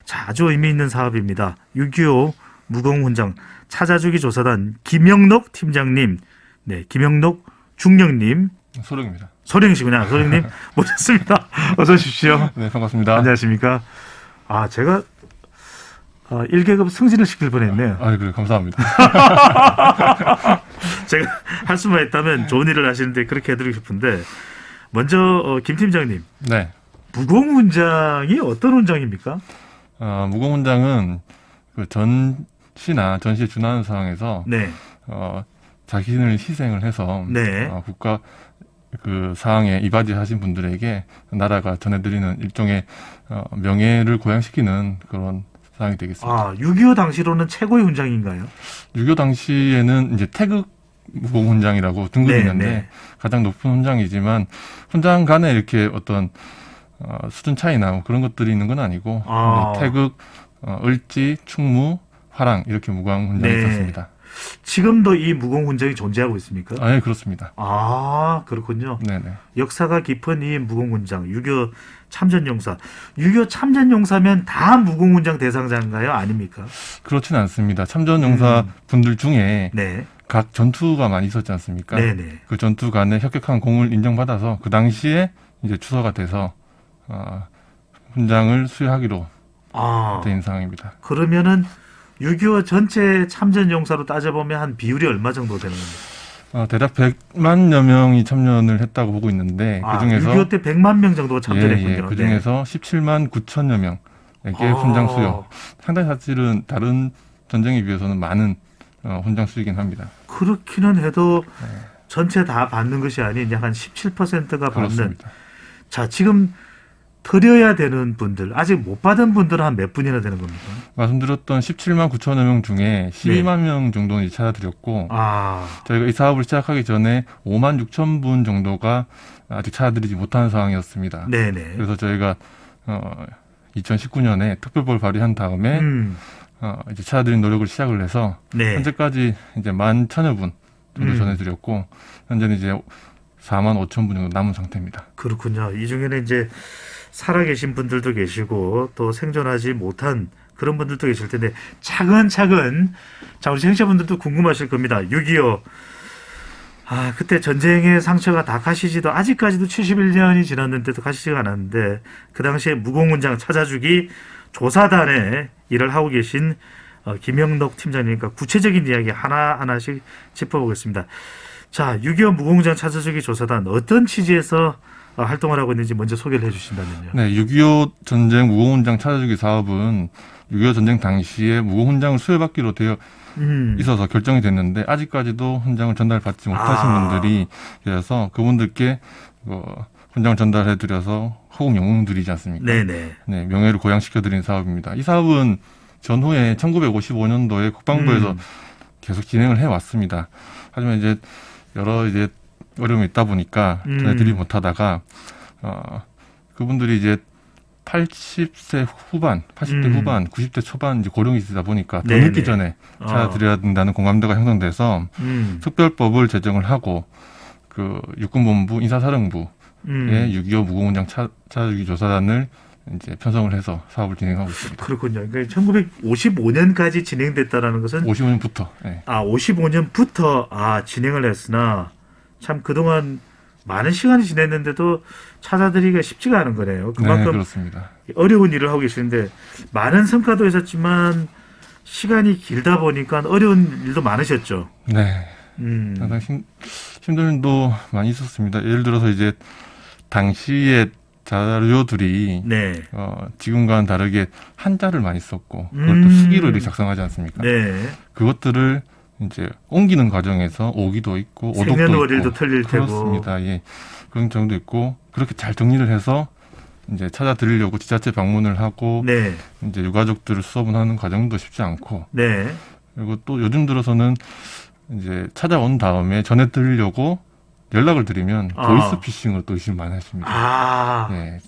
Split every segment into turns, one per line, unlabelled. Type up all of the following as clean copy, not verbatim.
자, 아주 의미 있는 사업입니다. 6.25 무공훈장 찾아주기 조사단 김영록 팀장님, 네, 김영록 중령님,
소령입니다.
소령이시구나. 소령님 모셨습니다. 어서 오십시오.
네, 반갑습니다.
안녕하십니까. 아, 제가 1계급 승진을 시킬 뻔했네요.
아, 그래, 감사합니다.
제가 할 수만 있다면 좋은 일을 하시는데 그렇게 해드리고 싶은데, 먼저 김 팀장님,
네.
무공훈장이 어떤 훈장입니까?
무공훈장은 그 전시에 준하는 상황에서
네,
자신을 희생을 해서
네.
국가 그 사항에 이바지하신 분들에게 나라가 전해드리는 일종의 명예를 고양시키는 그런 사항이 되겠습니다.
아, 6.25 당시로는 최고의 훈장인가요?
6.25 당시에는 이제 태극 무공훈장이라고 등급이
네,
있는데
네.
가장 높은 훈장이지만 훈장 간에 이렇게 어떤 수준 차이나 뭐 그런 것들이 있는 건 아니고 이제 태극, 을지, 충무, 화랑 이렇게 무광 훈장이
네.
있었습니다.
지금도 이 무공훈장이 존재하고 있습니까?
네, 그렇습니다.
아, 그렇군요.
네네.
역사가 깊은 이 무공훈장, 6.25 참전용사. 6.25 참전용사면 다 무공훈장 대상자인가요? 아닙니까?
그렇지는 않습니다. 참전용사 분들 중에
네.
각 전투가 많이 있었지 않습니까?
네네.
그 전투 간에 혁혁한 공을 인정받아서 그 당시에 이제 추서가 돼서 훈장을 수여하기로
아,
된 상황입니다.
그러면은 6.25 전체 참전용사로 따져보면 한 비율이 얼마 정도 되는 겁니까?
대략 100만여 명이 참여를 했다고 보고 있는데
아,
그중에서
6.25 때 100만 명 정도가 참전했군요.
그중에서 17만 9천여 명에게 훈장 수여. 상당히 사실은 다른 전쟁에 비해서는 많은 훈장 수이긴 합니다.
그렇기는 해도 전체 다 받는 것이 아닌 약 한 17%가 받는.
그렇습니다.
자, 지금 드려야 되는 분들, 아직 못 받은 분들은 한 몇 분이나 되는 겁니까?
말씀드렸던 17만 9천여 명 중에 12만 명 정도는 찾아드렸고 저희가 이 사업을 시작하기 전에 5만 6천 분 정도가 아직 찾아드리지 못하는 상황이었습니다.
네네.
그래서 저희가 2019년에 특별법을 발의한 다음에 이제 찾아드린 노력을 시작을 해서
네.
현재까지 이제 11,000여 분 정도 전해드렸고 현재는 이제 4만 5천 분 정도 남은 상태입니다.
그렇군요. 이 중에는 이제 살아계신 분들도 계시고 또 생존하지 못한 그런 분들도 계실 텐데 차근차근 자 우리 청취자분들도 궁금하실 겁니다. 6.25 그때 전쟁의 상처가 다 가시지도 아직까지도 71년이 지났는데도 가시지가 않았는데 그 당시에 무공훈장 찾아주기 조사단에 일을 하고 계신 김영록 팀장님과 구체적인 이야기 하나하나씩 짚어보겠습니다. 자, 6.25 무공훈장 찾아주기 조사단 어떤 취지에서 활동을 하고 있는지 먼저 소개를 해주신다면요.
네, 6.25 전쟁 무공훈장 찾아주기 사업은 6.25 전쟁 당시에 무공훈장을 수여받기로 되어 있어서 결정이 됐는데 아직까지도 훈장을 전달받지 못하신 분들이 계셔서 그분들께 훈장을 전달해드려서 호국 영웅들이지 않습니까?
네네.
네, 명예를 고양시켜드린 사업입니다. 이 사업은 전후에 1955년도에 국방부에서 계속 진행을 해왔습니다. 하지만 이제 여러 어려움이 있다 보니까 전해드리지 못하다가 그분들이 이제 80세 후반, 80대 후반, 90대 초반 이제 고령이 있다 보니까 더 늦기 전에 찾아드려야 된다는 공감대가 형성돼서 특별법을 제정을 하고 그 육군본부 인사사령부의 6.25 무공훈장 찾아주기 조사단을 이제 편성을 해서 사업을 진행하고 있습니다.
그렇군요. 그러니까 1955년까지 진행됐다라는 것은
55년부터. 네.
55년부터 진행을 했으나 참 그동안 많은 시간이 지냈는데도 찾아드리기가 쉽지가 않은 거네요. 그만큼
네, 그렇습니다.
어려운 일을 하고 계시는데 많은 성과도 있었지만 시간이 길다 보니까 어려운 일도 많으셨죠.
네. 상당히 힘든 일도 많이 있었습니다. 예를 들어서 이제 당시에 자료들이 지금과는 다르게 한자를 많이 썼고 그걸 또 수기로 이렇게 작성하지 않습니까?
네.
그것들을 이제 옮기는 과정에서 오기도 있고 오독도
생년월일도
있고
틀릴 테고
그렇습니다. 예. 그런 점도 있고 그렇게 잘 정리를 해서 이제 찾아드리려고 지자체 방문을 하고 이제 유가족들을 수업하는 과정도 쉽지 않고 그리고 또 요즘 들어서는 이제 찾아온 다음에 전해드리려고 연락을 드리면 보이스피싱을 또 의심 많이 하십니다. 예.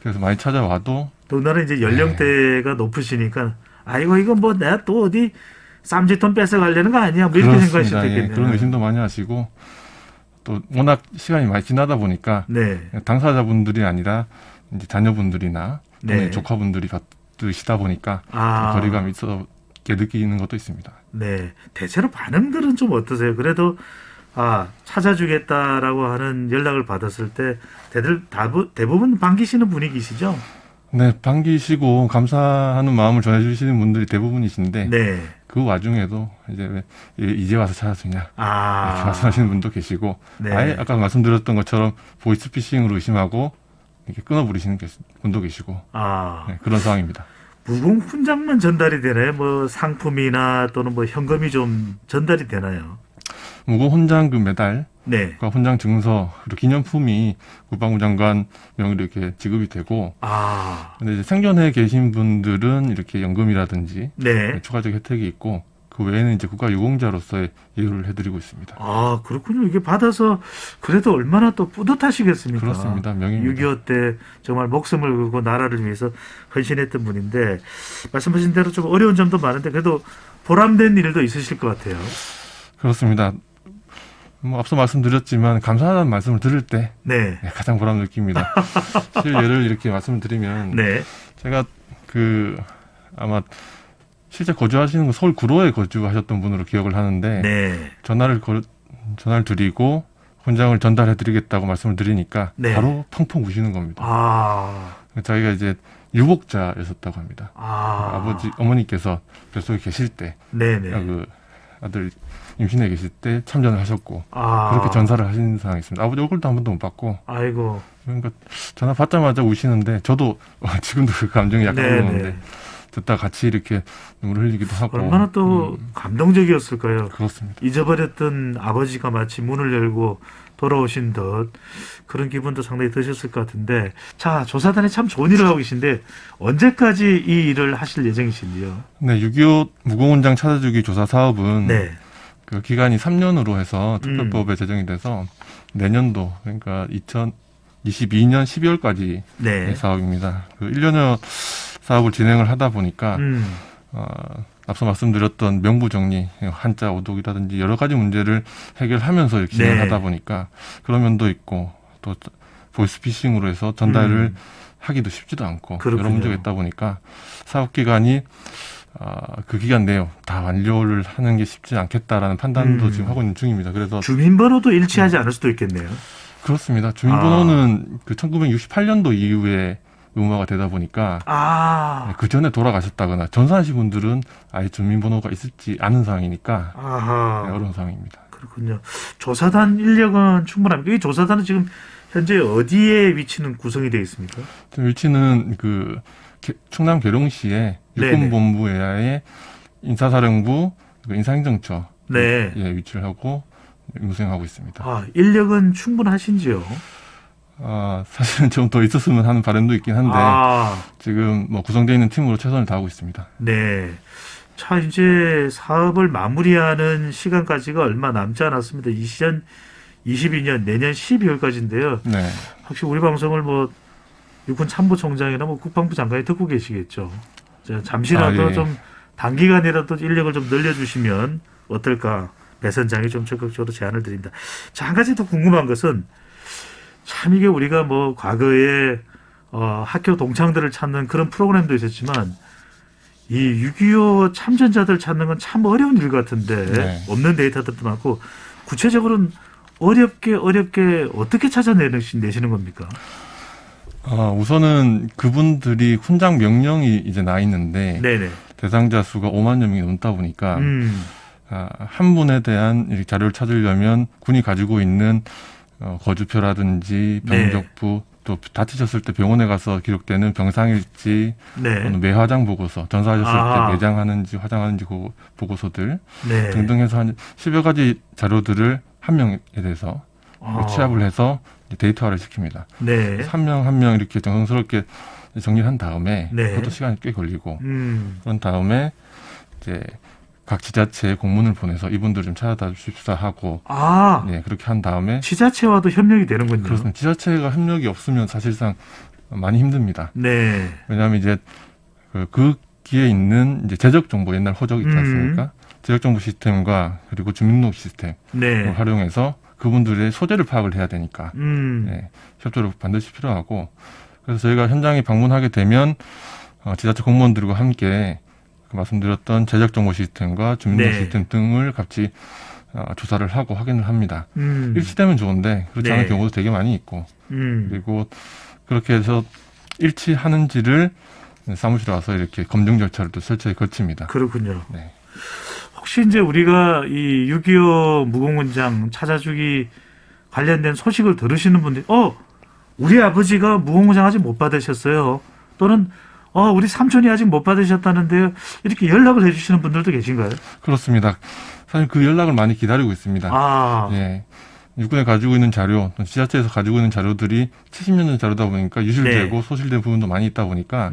그래서 많이 찾아와도
더군다나 이제 연령대가 높으시니까 이거 뭐 내가 또 어디 쌈짓돈 뺏어가려는 거 아니야? 뭐 이렇게 생각하실 수도 있겠네요.
그런 의심도 많이 하시고 또 워낙 시간이 많이 지나다 보니까 당사자분들이 아니라 이제 자녀분들이나 조카분들이 가족들이시다 보니까
아.
거리감이 있게 느끼는 것도 있습니다.
네. 대체로 반응들은 좀 어떠세요? 그래도 찾아주겠다라고 하는 연락을 받았을 때 대부분 반기시는 분위기시죠?
네, 반기시고 감사하는 마음을 전해주시는 분들이 대부분이신데
네.
그 와중에도 이제 와서 찾아주냐 이렇게
아.
말씀하시는 분도 계시고
네.
아예 아까 말씀드렸던 것처럼 보이스피싱으로 의심하고 이렇게 끊어버리시는 분도 계시고
아.
네, 그런 상황입니다.
무공 훈장만 전달이 되나요? 뭐 상품이나 또는 뭐 현금이 좀 전달이 되나요?
무고 훈장 그 메달과
네.
훈장 증서 그리고 기념품이 국방부 장관 명의로 이렇게 지급이 되고
아.
근데 이제 생존해 계신 분들은 이렇게 연금이라든지
네.
추가적 혜택이 있고 그 외에는 이제 국가유공자로서의 예우를 해드리고 있습니다.
아, 그렇군요. 이게 받아서 그래도 얼마나 또 뿌듯하시겠습니까?
그렇습니다. 명예입니다.
6.25 때 정말 목숨을 걸고 나라를 위해서 헌신했던 분인데 말씀하신 대로 좀 어려운 점도 많은데 그래도 보람된 일도 있으실 것 같아요.
그렇습니다. 앞서 말씀드렸지만 감사하다는 말씀을 들을 때
네.
가장 보람 느낍니다. 예를 이렇게 말씀을 드리면
네.
제가 아마 실제 거주하시는 건 서울 구로에 거주하셨던 분으로 기억을 하는데
네.
전화를 드리고 훈장을 전달해 드리겠다고 말씀을 드리니까
네.
바로 펑펑 우시는 겁니다.
아.
자기가 이제 유복자였었다고 합니다.
아.
어머니께서 뱃속에 계실 때
네네.
그 아들 임신해 계실 때 참전을 하셨고
아.
그렇게 전사를 하신 상황이 있습니다. 아버지 얼굴도 한 번도 못 봤고
아이고.
그러니까 전화 받자마자 우시는데 저도 지금도 그 감정이 약간
네네.
오는데 듣다 같이 이렇게 눈물을 흘리기도 하고
얼마나 또 감동적이었을까요?
그렇습니다.
잊어버렸던 아버지가 마치 문을 열고 돌아오신 듯 그런 기분도 상당히 드셨을 것 같은데 자, 조사단이 참 좋은 일을 하고 계신데 언제까지 이 일을 하실 예정이신지요?
네, 6.25 무공훈장 찾아주기 조사 사업은
네.
그 기간이 3년으로 해서 특별법에 제정이 돼서 내년도 그러니까 2022년 12월까지
네.
사업입니다. 그 1년여 사업을 진행을 하다 보니까 앞서 말씀드렸던 명부 정리, 한자 오독이라든지 여러 가지 문제를 해결하면서 이렇게 진행을
네.
하다 보니까 그런 면도 있고 또 보이스피싱으로 해서 전달을 하기도 쉽지도 않고
그렇군요.
여러 문제가 있다 보니까 사업 기간이 그 기간 내에 다 완료를 하는 게 쉽지 않겠다라는 판단도 지금 하고 있는 중입니다. 그래서
주민번호도 일치하지 않을 수도 있겠네요.
그렇습니다. 주민번호는 그 1968년도 이후에 의무화가 되다 보니까 그 전에 돌아가셨다거나 전사하신 분들은 아예 주민번호가 있을지 않은 상황이니까
아하.
어려운 상황입니다.
그렇군요. 조사단 인력은 충분합니까? 이 조사단은 지금 현재 어디에 위치는 구성이 되어 있습니까?
지금 위치는 그 충남 계룡시의 육군본부의 인사사령부 인사행정처
네.
에 위치를 하고 운행하고 있습니다.
아, 인력은 충분하신지요?
사실은 좀 더 있었으면 하는 바람도 있긴 한데 지금 구성되어 있는 팀으로 최선을 다하고 있습니다.
네. 자, 이제 사업을 마무리하는 시간까지가 얼마 남지 않았습니다. 2022년 내년 12월까지인데요.
네.
혹시 우리 방송을 육군 참모총장이나 국방부 장관이 듣고 계시겠죠. 잠시라도
예.
좀 단기간이라도 인력을 좀 늘려주시면 어떨까? 배선장이 좀 적극적으로 제안을 드립니다. 자, 한 가지 더 궁금한 것은 참 이게 우리가 과거에 학교 동창들을 찾는 그런 프로그램도 있었지만 이 6.25 참전자들 찾는 건 참 어려운 일 같은데
네.
없는 데이터들도 많고 구체적으로는 어렵게 어떻게 찾아내시는 겁니까?
우선은 그분들이 훈장 명령이 이제 나 있는데
네네.
대상자 수가 5만여 명이 넘다 보니까 한 분에 대한 이렇게 자료를 찾으려면 군이 가지고 있는 거주표라든지 병적부 또 다치셨을 때 병원에 가서 기록되는 병상일지 또는 매화장 보고서 전사하셨을 때 매장하는지 화장하는지 보고서들 등등 해서 한 10여 가지 자료들을 한 명에 대해서 취합을 해서 데이터화를 시킵니다. 한 명 한 명 이렇게 정성스럽게 정리를 한 다음에 그것도 시간이 꽤 걸리고 그런 다음에 이제 각 지자체에 공문을 보내서 이분들 좀 찾아다 주십사 하고 그렇게 한 다음에
지자체와도 협력이 되는군요.
그렇습니다. 지자체가 협력이 없으면 사실상 많이 힘듭니다. 왜냐하면 이제 그 기에 있는 이제 재적 정보 옛날 호적 있지 않습니까? 재적 정보 시스템과 그리고 주민등록 시스템을 활용해서 그분들의 소재를 파악을 해야 되니까 협조를 반드시 필요하고 그래서 저희가 현장에 방문하게 되면 지자체 공무원들과 함께 말씀드렸던 제적 정보 시스템과 주민등록
네.
시스템 등을 같이 조사를 하고 확인을 합니다. 일치되면 좋은데 그렇지 않은
네.
경우도 되게 많이 있고 그리고 그렇게 해서 일치하는지를 사무실에 와서 이렇게 검증 절차를 또 철저히 거칩니다.
그렇군요.
네.
혹시 이제 우리가 이 6.25 무공훈장 찾아주기 관련된 소식을 들으시는 분들이 우리 아버지가 무공훈장 아직 못 받으셨어요. 또는 우리 삼촌이 아직 못 받으셨다는데요. 이렇게 연락을 해주시는 분들도 계신가요?
그렇습니다. 사실 그 연락을 많이 기다리고 있습니다. 예. 육군에 가지고 있는 자료, 지자체에서 가지고 있는 자료들이 70년 전 자료다 보니까 유실되고
네.
소실된 부분도 많이 있다 보니까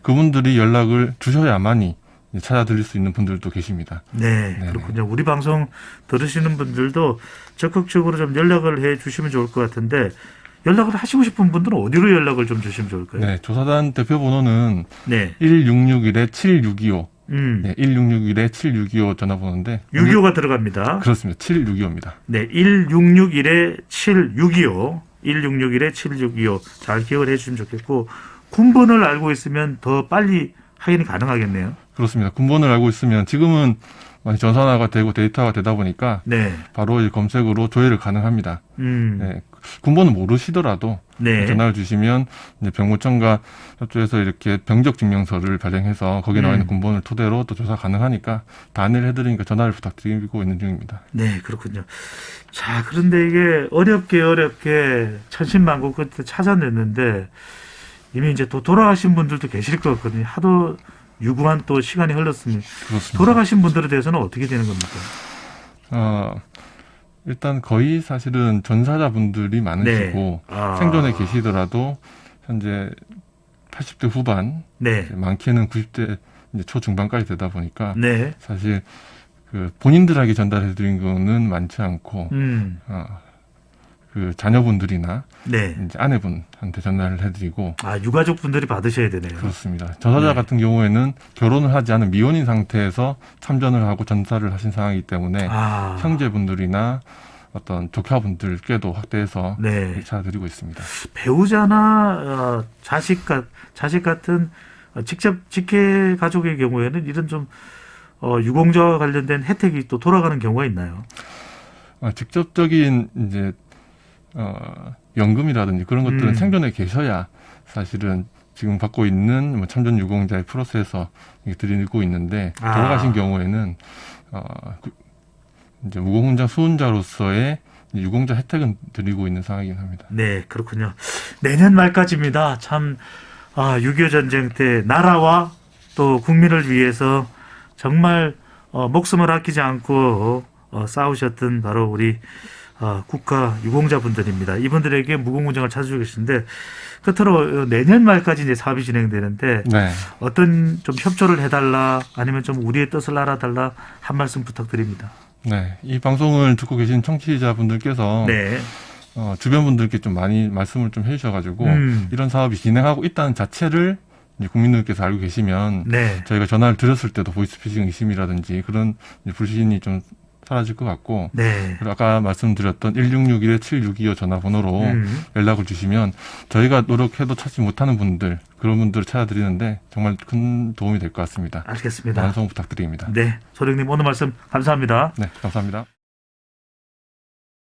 그분들이 연락을 주셔야만이 찾아드릴 수 있는 분들도 계십니다.
네,
네네.
그렇군요. 우리 방송 들으시는 분들도 적극적으로 좀 연락을 해 주시면 좋을 것 같은데 연락을 하시고 싶은 분들은 어디로 연락을 좀 주시면 좋을까요?
네, 조사단 대표 번호는
네.
1661-7625. 네, 1661-7625 전화번호인데
625가 들어갑니다.
그렇습니다. 7625입니다.
네, 1661-7625. 1661-7625. 잘 기억을 해 주시면 좋겠고 군번을 알고 있으면 더 빨리 확인이 가능하겠네요.
그렇습니다. 군번을 알고 있으면 지금은 많이 전산화가 되고 데이터가 되다 보니까
네.
바로 이 검색으로 조회를 가능합니다. 네, 군번을 모르시더라도
네.
전화를 주시면 이제 병무청과 협조해서 이렇게 병적 증명서를 발행해서 거기에 나와 있는 군번을 토대로 또 조사 가능하니까 다 안내를 해드리니까 전화를 부탁드리고 있는 중입니다.
네, 그렇군요. 자, 그런데 이게 어렵게 천신만고 끝에 찾아냈는데 이미 이제 또 돌아가신 분들도 계실 것 같거든요. 하도 유구한 또 시간이 흘렀으니
그렇습니다.
돌아가신 분들에 대해서는 어떻게 되는 겁니까?
일단 거의 사실은 전사자분들이 많으시고
네.
생존에 계시더라도 현재 80대 후반,
네.
많게는 90대 이제 초중반까지 되다 보니까
네.
사실 그 본인들에게 전달해드린 거는 많지 않고 그 자녀분들이나
네.
이제 아내분한테 전달을 해드리고
유가족 분들이 받으셔야 되네요.
그렇습니다. 전사자
네.
같은 경우에는 결혼을 하지 않은 미혼인 상태에서 참전을 하고 전사를 하신 상황이기 때문에 형제분들이나 어떤 조카분들께도 확대해서
네.
찾아드리고 있습니다.
배우자나 자식 같은 직접 직계 가족의 경우에는 이런 좀 유공자와 관련된 혜택이 또 돌아가는 경우가 있나요?
직접적인 이제 연금이라든지 그런 것들은 생존에 계셔야 사실은 지금 받고 있는 뭐 참전 유공자의 프로세서 드리고 있는데 돌아가신 경우에는 이제 무공훈장 수훈자로서의 유공자 혜택은 드리고 있는 상황이긴 합니다.
네, 그렇군요. 내년 말까지입니다. 참 6.25 전쟁 때 나라와 또 국민을 위해서 정말 목숨을 아끼지 않고 싸우셨던 바로 우리 국가 유공자분들입니다. 이분들에게 무공훈장을 찾아주고 계신데 끝으로 내년 말까지 이제 사업이 진행되는데
네.
어떤 좀 협조를 해달라 아니면 좀 우리의 뜻을 알아달라 한 말씀 부탁드립니다.
네, 이 방송을 듣고 계신 청취자분들께서
네.
주변 분들께 좀 많이 말씀을 좀 해주셔가지고 이런 사업이 진행하고 있다는 자체를 이제 국민들께서 알고 계시면
네.
저희가 전화를 드렸을 때도 보이스피싱 의심이라든지 그런 이제 불신이 좀 사라질 것 같고
네.
그리고 아까 말씀드렸던 1661-7625 전화번호로 연락을 주시면 저희가 노력해도 찾지 못하는 분들 그런 분들을 찾아드리는데 정말 큰 도움이 될 것 같습니다.
알겠습니다.
완성 부탁드립니다.
네, 소령님 오늘 말씀 감사합니다.
네, 감사합니다.